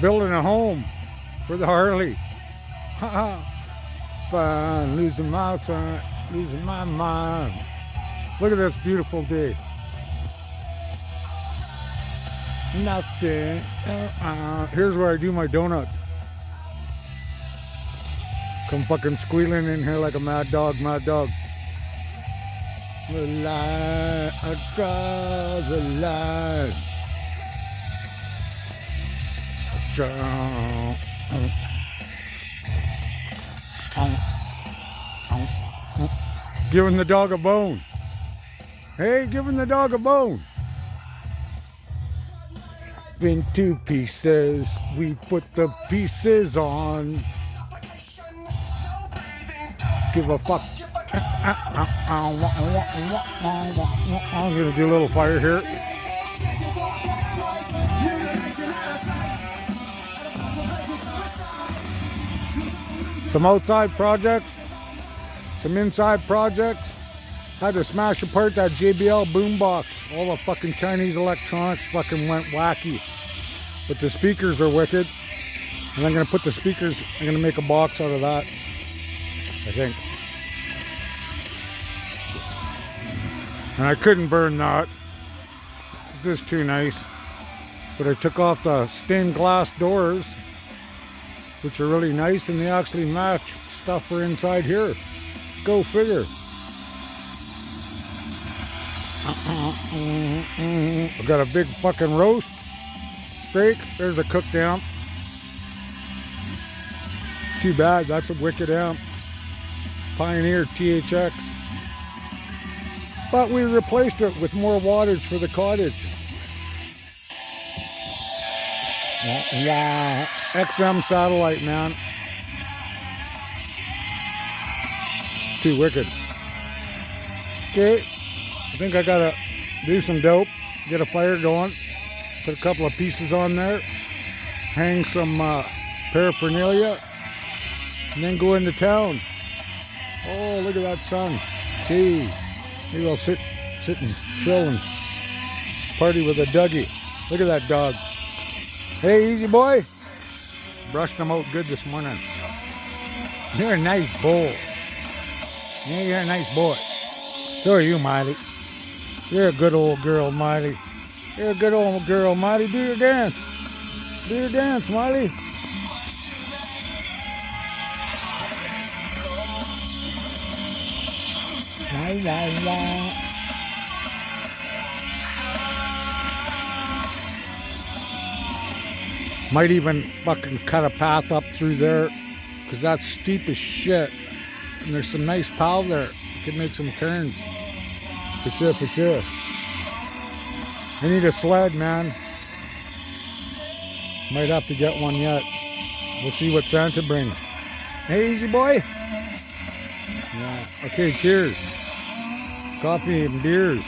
Building a home for the Harley. Fun, losing my son, losing my mind. Look at this beautiful day. Nothing. Here's where I do my donuts. Come fucking squealing in here like a mad dog, mad dog. The line, I draw the line. Giving the dog a bone. Hey, giving the dog a bone. In 2 pieces, we put the pieces on. Give a fuck. I'm gonna do a little fire here. Some outside projects, some inside projects. Had to smash apart that JBL boombox. All the fucking Chinese electronics fucking went wacky. But the speakers are wicked. And I'm gonna put the speakers, I'm gonna make a box out of that, I think. And I couldn't burn that. It's just too nice. But I took off the stained glass doors, which are really nice, and they actually match stuff for inside here. Go figure. I've got a big fucking roast steak. There's a cooked amp. Too bad, that's a wicked amp. Pioneer THX. But we replaced it with more wattage for the cottage. Wow. XM satellite, man. Too wicked. Okay. I think I gotta do some dope. Get a fire going. Put a couple of pieces on there. Hang some paraphernalia. And then go into town. Oh, look at that sun. Jeez. Maybe I'll sit and chill and party with a Dougie. Look at that dog. Hey, easy boy. Brushed him out good this morning. You're a nice boy. Yeah, you're a nice boy. So are you, Miley. You're a good old girl, Miley. You're a good old girl, Miley. Do your dance. Do your dance, Miley. La, la, la. Might even fucking cut a path up through there, because that's steep as shit. And there's some nice pow there. You can make some turns. For sure, for sure. I need a sled, man. Might have to get one yet. We'll see what Santa brings. Hey, easy boy. Yeah. Okay, cheers. Coffee and beers.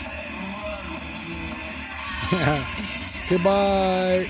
Goodbye.